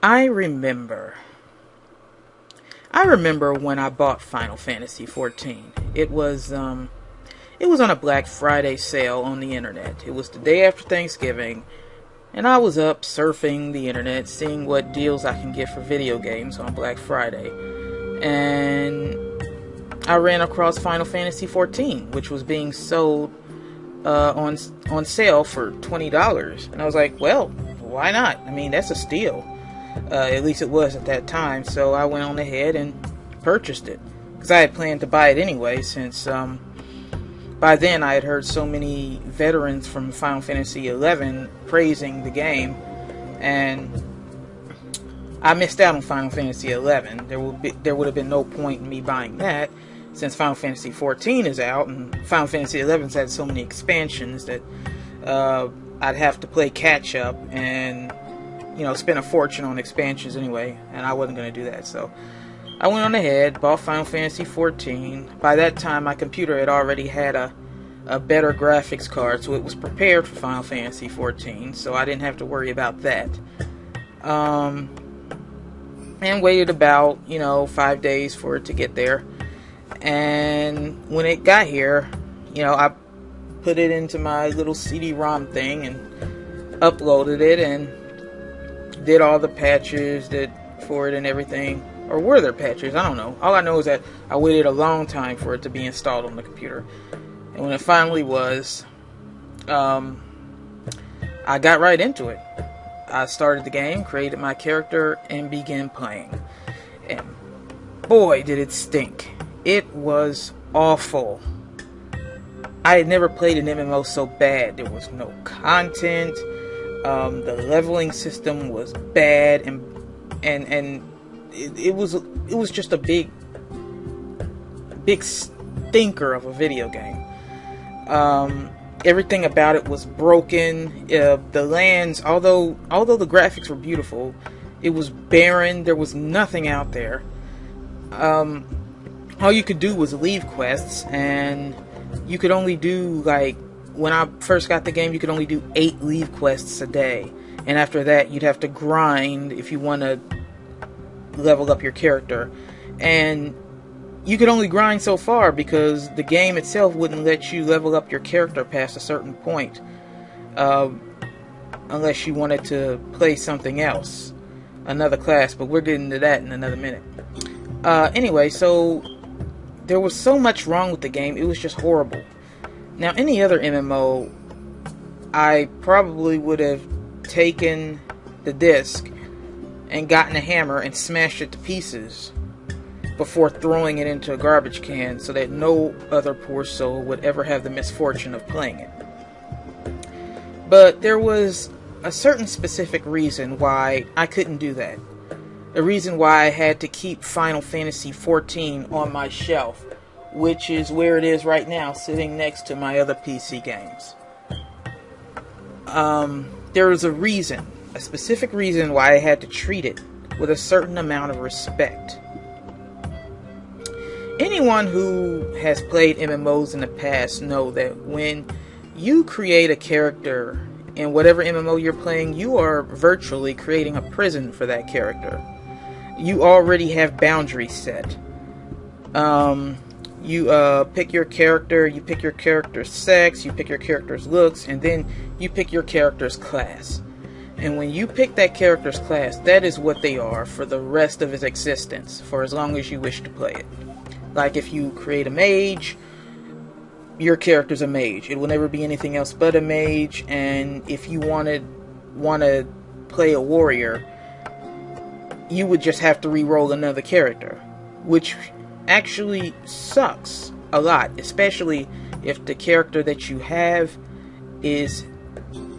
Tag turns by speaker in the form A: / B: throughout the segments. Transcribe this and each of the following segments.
A: I remember when I bought Final Fantasy XIV. It was on a Black Friday sale on the internet. It was the day after Thanksgiving, and I was up surfing the internet, seeing what deals I can get for video games on Black Friday. And I ran across Final Fantasy XIV, which was being sold on sale for $20. And I was like, well, why not? I mean, that's a steal. At least it was at that time. So I went on ahead and purchased it, because I had planned to buy it anyway, since by then I had heard so many veterans from Final Fantasy XI praising the game, and I missed out on Final Fantasy XI. There would have been no point in me buying that, since Final Fantasy XIV is out, and Final Fantasy XI's had so many expansions that I'd have to play catch up and spend a fortune on expansions anyway, and I wasn't going to do that. So I went on ahead, bought Final Fantasy XIV. By that time, my computer had already had a better graphics card, so it was prepared for Final Fantasy XIV, so I didn't have to worry about that. And waited about, 5 days for it to get there. And when it got here, I put it into my little CD-ROM thing and uploaded it and did all the patches for it and everything. Or were there patches? I don't know. All I know is that I waited a long time for it to be installed on the computer. And when it finally was, I got right into it. I started the game, created my character, and began playing. And boy, did it stink. It was awful. I had never played an MMO so bad. There was no content. The leveling system was bad, and it was just a big stinker of a video game. Everything about it was broken. The lands, although the graphics were beautiful, it was barren. There was nothing out there. All you could do was leave quests, and you could only do, when I first got the game, you could only do 8 leave quests a day. And after that, you'd have to grind if you want to level up your character. And you could only grind so far, because the game itself wouldn't let you level up your character past a certain point. Unless you wanted to play something else. Another class, but we're getting to that in another minute. Anyway, so there was so much wrong with the game, it was just horrible. Now, any other MMO, I probably would have taken the disc and gotten a hammer and smashed it to pieces before throwing it into a garbage can, so that no other poor soul would ever have the misfortune of playing it. But there was a certain specific reason why I couldn't do that. A reason why I had to keep Final Fantasy XIV on my shelf, which is where it is right now, sitting next to my other PC games. There was a specific reason why I had to treat it with a certain amount of respect. Anyone who has played MMOs in the past know that when you create a character in whatever MMO you're playing, you are virtually creating a prison for that character. You already have boundaries set. You pick your character, you pick your character's sex, you pick your character's looks, and then you pick your character's class. And when you pick that character's class, that is what they are for the rest of its existence, for as long as you wish to play it. Like if you create a mage, your character's a mage. It will never be anything else but a mage. And if you want to play a warrior, you would just have to re-roll another character, which actually sucks a lot, especially if the character that you have is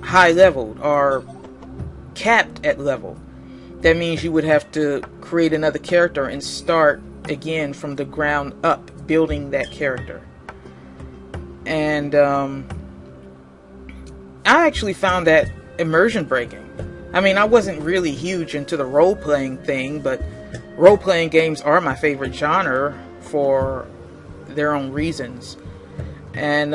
A: high leveled or capped at level. That means you would have to create another character and start again from the ground up, building that character. And I actually found that immersion breaking. I mean, I wasn't really huge into the role-playing thing, but role-playing games are my favorite genre for their own reasons. And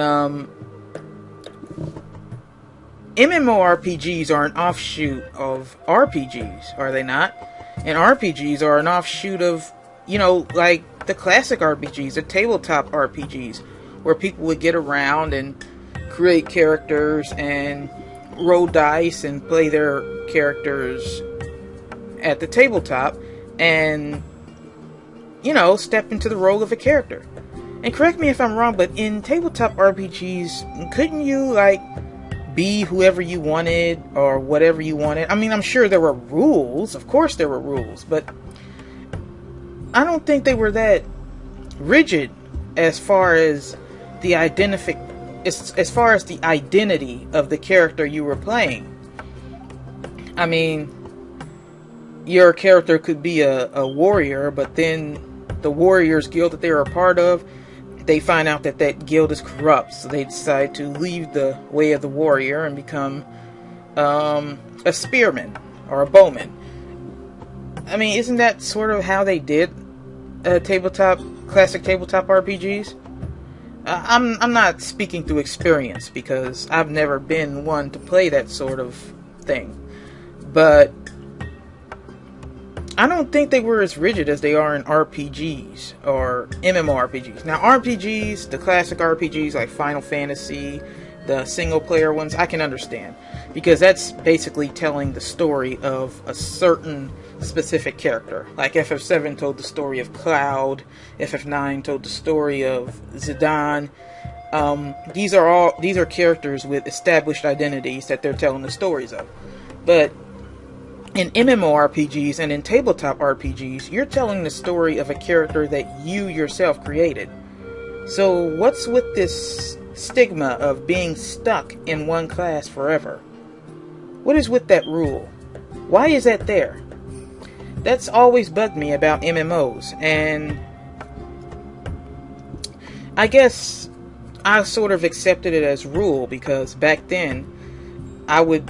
A: MMORPGs are an offshoot of RPGs, are they not? And RPGs are an offshoot of, like the classic RPGs, the tabletop RPGs, where people would get around and create characters and roll dice and play their characters at the tabletop and, step into the role of a character. And correct me if I'm wrong, but in tabletop RPGs, couldn't you, be whoever you wanted or whatever you wanted? I mean, I'm sure there were rules. Of course there were rules, but I don't think they were that rigid as far as the as far as the identity of the character you were playing. I mean, your character could be a warrior, but then the warriors guild that they were a part of, they find out that guild is corrupt, so they decide to leave the way of the warrior and become a spearman or a bowman. I mean, isn't that sort of how they did classic tabletop RPGs? I'm not speaking through experience because I've never been one to play that sort of thing, but I don't think they were as rigid as they are in RPGs or MMORPGs. Now, RPGs, the classic RPGs like Final Fantasy, the single-player ones, I can understand. Because that's basically telling the story of a certain specific character. Like FF7 told the story of Cloud, FF9 told the story of Zidane. These are characters with established identities that they're telling the stories of. But in MMORPGs and in tabletop RPGs, you're telling the story of a character that you yourself created. So what's with this stigma of being stuck in one class forever? What is with that rule? Why is that there? That's always bugged me about MMOs, and I guess I sort of accepted it as rule because back then I would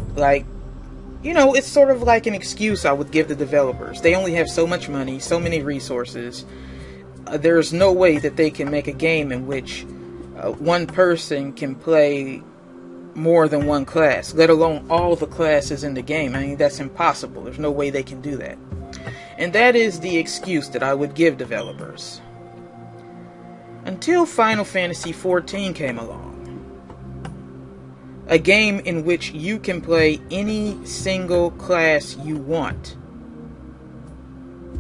A: it's sort of like an excuse I would give the developers. They only have so much money, so many resources. There's no way that they can make a game in which one person can play more than one class, let alone all the classes in the game. I mean, that's impossible. There's no way they can do that. And that is the excuse that I would give developers. Until Final Fantasy XIV came along. A game in which you can play any single class you want.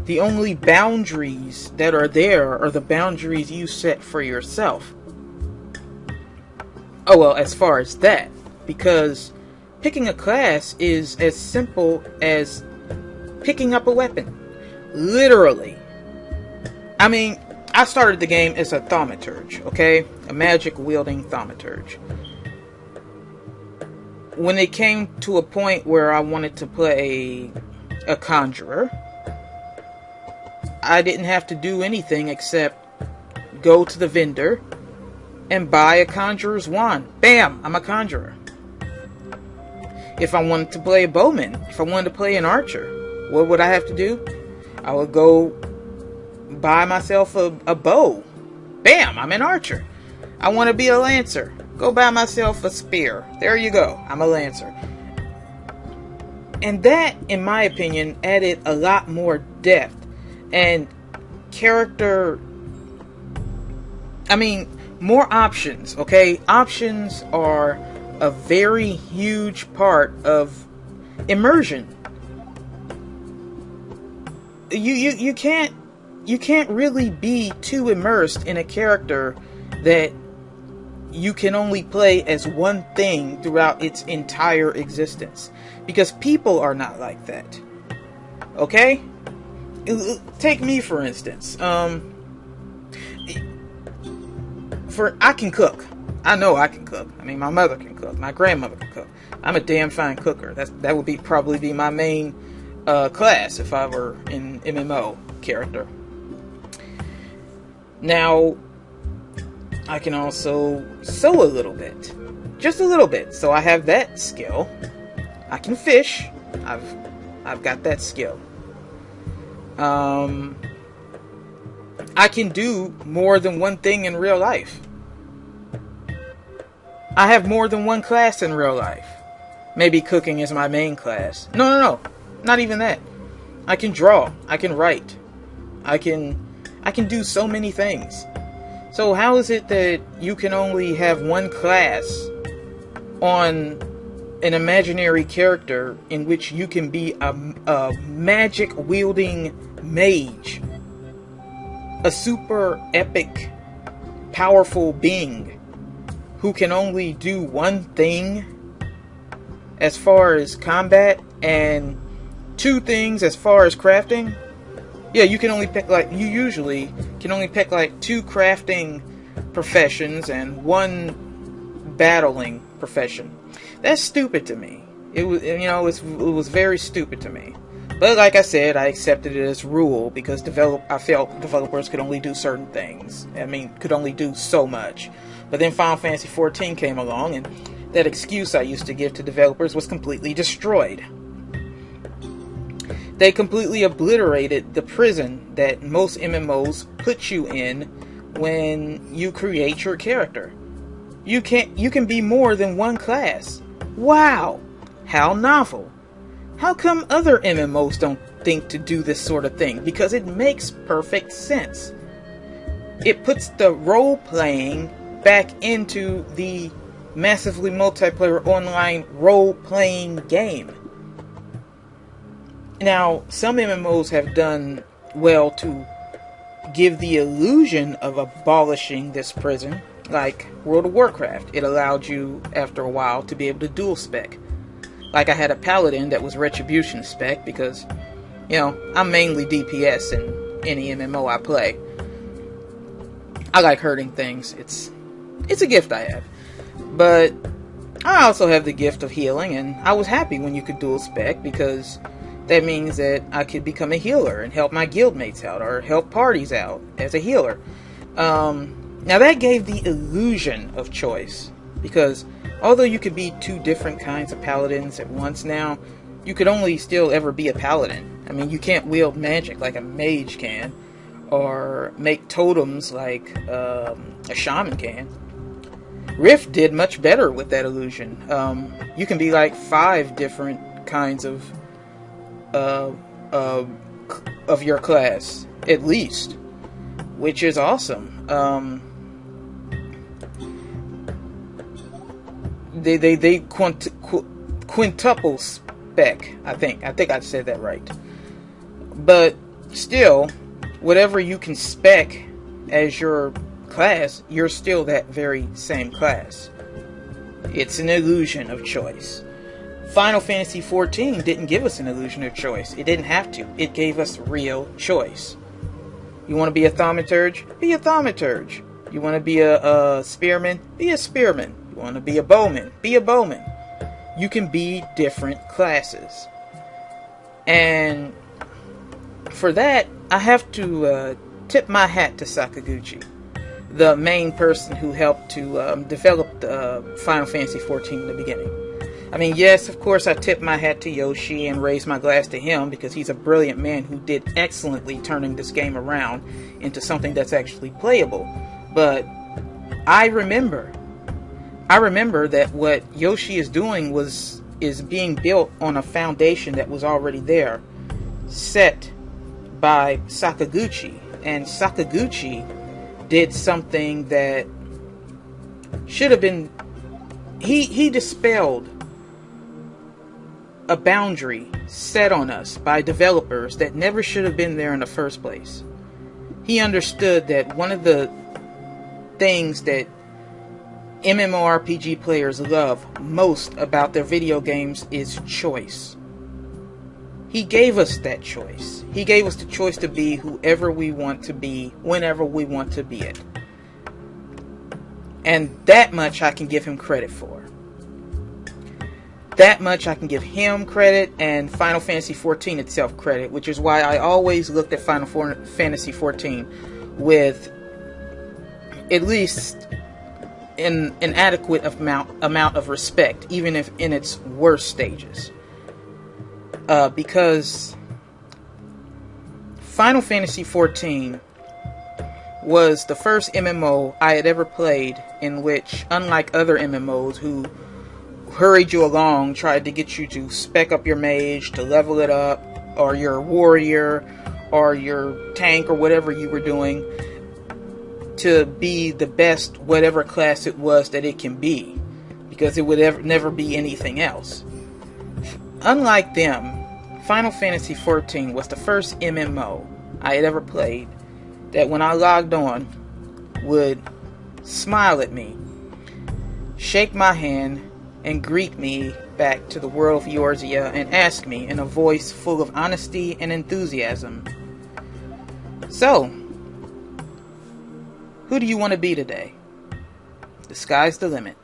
A: The only boundaries that are there are the boundaries you set for yourself. Oh well, as far as that, because picking a class is as simple as picking up a weapon. Literally. I mean, I started the game as a thaumaturge, okay? A magic-wielding thaumaturge. When it came to a point where I wanted to play a conjurer, I didn't have to do anything except go to the vendor and buy a conjurer's wand. Bam! I'm a conjurer. If I wanted to play a bowman, if I wanted to play an archer, what would I have to do? I would go buy myself a bow. Bam! I'm an archer. I want to be a lancer. Go buy myself a spear. There you go. I'm a lancer. And that, in my opinion, added a lot more depth and character. I mean, more options, okay? Options are a very huge part of immersion. You can't really be too immersed in a character that you can only play as one thing throughout its entire existence. Because people are not like that. Okay? Take me, for instance. I can cook. I know I can cook. I mean, my mother can cook. My grandmother can cook. I'm a damn fine cooker. That would probably be my main class if I were an MMO character. Now, I can also sew a little bit. Just a little bit. So I have that skill. I can fish. I've got that skill. I can do more than one thing in real life. I have more than one class in real life. Maybe cooking is my main class. No. Not even that. I can draw. I can write. I can do so many things. So how is it that you can only have one class on an imaginary character in which you can be a magic wielding mage, a super epic powerful being who can only do one thing as far as combat and two things as far as crafting? Yeah, you can only pick, like, you usually can only pick like two crafting professions and one battling profession. That's stupid to me. It was, it was very stupid to me. But like I said, I accepted it as rule because I felt developers could only do certain things. I mean, could only do so much. But then Final Fantasy XIV came along, and that excuse I used to give to developers was completely destroyed. They completely obliterated the prison that most MMOs put you in when you create your character. You can be more than one class. Wow! How novel. How come other MMOs don't think to do this sort of thing? Because it makes perfect sense. It puts the role-playing back into the massively multiplayer online role-playing game. Now, some MMOs have done well to give the illusion of abolishing this prison, like World of Warcraft. It allowed you, after a while, to be able to dual spec. Like, I had a paladin that was retribution spec because, I'm mainly DPS in any MMO I play. I like hurting things. It's a gift I have. But I also have the gift of healing, and I was happy when you could dual spec because that means that I could become a healer and help my guildmates out or help parties out as a healer. Now that gave the illusion of choice because although you could be two different kinds of paladins at once now, you could only still ever be a paladin. I mean, you can't wield magic like a mage can or make totems like a shaman can. Rift did much better with that illusion. You can be like 5 different kinds of your class, at least, which is awesome. They quintuple spec. I think I said that right. But still, whatever you can spec as your class, you're still that very same class. It's an illusion of choice. Final Fantasy XIV didn't give us an illusion of choice. It didn't have to. It gave us real choice. You want to be a thaumaturge? Be a thaumaturge. You want to be a spearman? Be a spearman. You want to be a bowman? Be a bowman. You can be different classes. And for that, I have to tip my hat to Sakaguchi, the main person who helped to develop Final Fantasy XIV in the beginning. I mean, yes, of course, I tip my hat to Yoshi and raise my glass to him because he's a brilliant man who did excellently turning this game around into something that's actually playable. But I remember that what Yoshi is doing is being built on a foundation that was already there, set by Sakaguchi. And Sakaguchi did something that should have been... He dispelled a boundary set on us by developers that never should have been there in the first place. He understood that one of the things that MMORPG players love most about their video games is choice. He gave us that choice. He gave us the choice to be whoever we want to be, whenever we want to be it. And that much I can give him credit for. That much I can give him credit and Final Fantasy XIV itself credit, which is why I always looked at Final Fantasy XIV with at least an adequate amount of respect, even if in its worst stages. Because Final Fantasy XIV was the first MMO I had ever played in which, unlike other MMOs who hurried you along, tried to get you to spec up your mage, to level it up, or your warrior, or your tank, or whatever you were doing, to be the best whatever class it was that it can be, because it would never be anything else. Unlike them, Final Fantasy XIV was the first MMO I had ever played that when I logged on would smile at me, shake my hand, and greet me back to the world of Eorzea and ask me in a voice full of honesty and enthusiasm, "So, who do you want to be today? The sky's the limit."